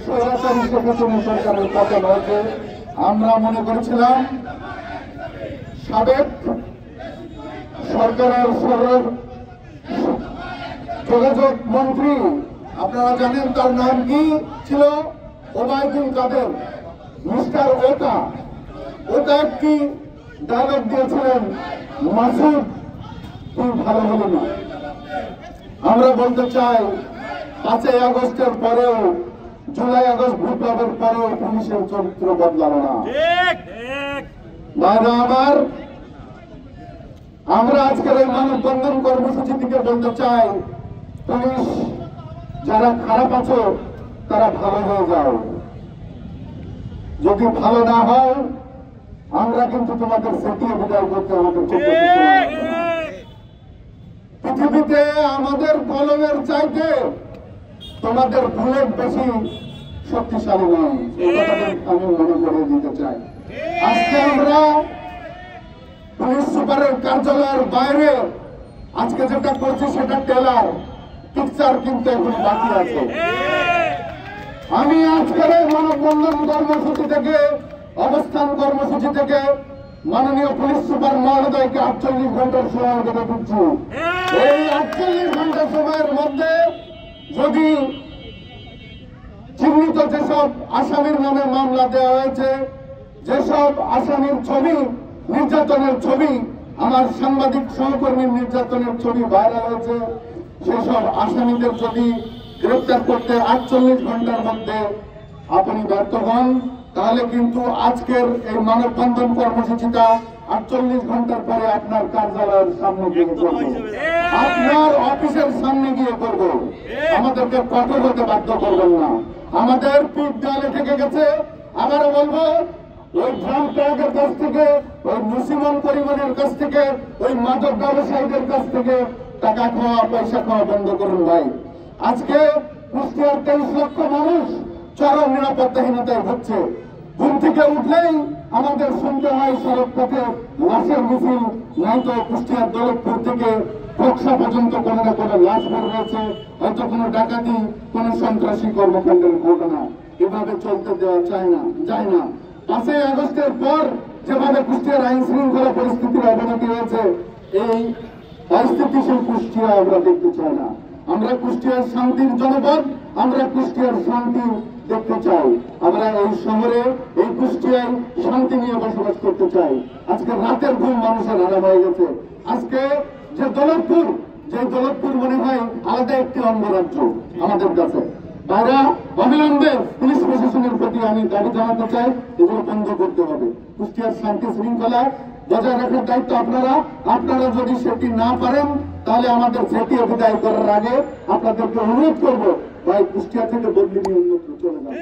স্বৈরাচারী শেখ হাসিনা সরকারের পতন হয়েছে। আমরা মনে করেছিলাম সাবেক সরকারের যোগাযোগ মন্ত্রী, আপনারা জানেন তার নাম কি ছিল, ওবায়দুল কাদের, মিস্টার ওটা একটি ডায়লগ দিয়েছিলেন, মাসুদ তুই ভালো হলি না। আমরা বলতে চাই 5ই আগস্টের পরেও, জুলাই আগস্ট বিপ্লবের পরেও পুলিশের চরিত্র বদলালো না। ভাইরা আমার, আমরা আজকের এই মানববন্ধন কর্মসূচি থেকে বলতে চাই, পুলিশ যারা খারাপ আছো তারা ভালো হয়ে যাও, যদি ভালো না হয় আমরা কিন্তু তোমাদের সেটিয়ে বিদায় করতে আমাদের। পৃথিবীতে আমাদের কলমের চাইতে তোমাদের বুলেট বেশি শক্তিশালী নয়, আমি মনে করে দিতে চাই। আজকে আমরা পুলিশ সুপারের কার্যালয়ের বাইরে আজকে যেটা করছি সেটা টেলার, পিকচার কিন্তু এখন বাকি আছে। আমি আজকের এই মানববন্ধন কর্মসূচি থেকে, অবস্থান কর্মসূচি থেকে মাননীয় পুলিশ সুপার মহোদয়কে 48 ঘন্টার সময় দেবে দিচ্ছি। এই 48 ঘন্টা সময়ের মধ্যে যদি চিহ্নিত যেসব আসামির নামে মামলা দেওয়া হয়েছে, যেসব আসামির ছবি, নির্যাতনের ছবি, আমার সাংবাদিক সহকর্মীর নির্যাতনের ছবি ভাইরাল হয়েছে, সেসব আসামিদের যদি গ্রেফতার করতে 48 ঘন্টার মধ্যে আপনি ব্যর্থ হন, তাহলে কিন্তু আজকের এই মানববন্ধন কর্মসূচিটা 48 ঘন্টার পরে আপনার কার্যালয়ের সামনে গিয়ে করব, আপনার অফিসের সামনে গিয়ে করব। আমাদেরকে কঠোর হতে বাধ্য করবেন না। আমাদের পিঠ দেয়ালে থেকে গেছে। আবারও বলবো, ওই ড্রাম ট্রাকের কাছ থেকে, ওই মুসিমন পরিমাণের কাছ থেকে, ওই মাদক ব্যবসায়ীদের কাছ থেকে টাকা খাওয়া, পয়সা খাওয়া বন্ধ করুন ভাই। আজকে কুষ্টিয়ার 23 লক্ষ মানুষ চরম নিরাপত্তাহীনতায় ভুগছে। ঘুম থেকে উঠলেই আমাদের শুনতে হয় সড়ক পথে লাশের মিছিল, নয়তো কুষ্টিয়ার দৌলতপুর থেকে বক্সা পর্যন্ত কোনো না কোনো লাশ বের হয়েছে, হয়তো কোনো ডাকাতি, কোনো সন্ত্রাসী কর্মকাণ্ডের ঘটনা। এভাবে চলতে দেওয়া যায় না। 5ই আগস্টের পর যেভাবে কুষ্টিয়ার আইন শৃঙ্খলা পরিস্থিতির অবনতি হয়েছে, এই অস্থিতিশীল কুষ্টিয়া আমরা দেখতে চাই না। আমরা কুষ্টিয়ার শান্তির জনপদ, আমরা কুষ্টিয়ার শান্তি দেখতে চাই। আমরা এই শহরে, এই কুষ্টিয়ায় শান্তি নিয়ে বসবাস করতে চাই। আজকে রাতের ঘুম মানুষের হারাম হয়ে গেছে। আজকে যে দৌলতপুর মনে হয় আলাদা একটি অঙ্গরাজ্য আমাদের কাছে। তারা অবিলম্বে পুলিশ প্রশাসনের প্রতি আমি দাবি জানাতে চাই, এগুলো বন্ধ করতে হবে। কুষ্টিয়ার শান্তি শৃঙ্খলা বজায় রাখার দায়িত্ব আপনারা যদি সেটি না পারেন, তাহলে আমাদের সেটি বিদায় করার আগে আপনাদেরকে অনুরোধ করবো, ভাই কুষ্টিয়া থেকে বদলি নিয়ে অন্যত্র চলে যান।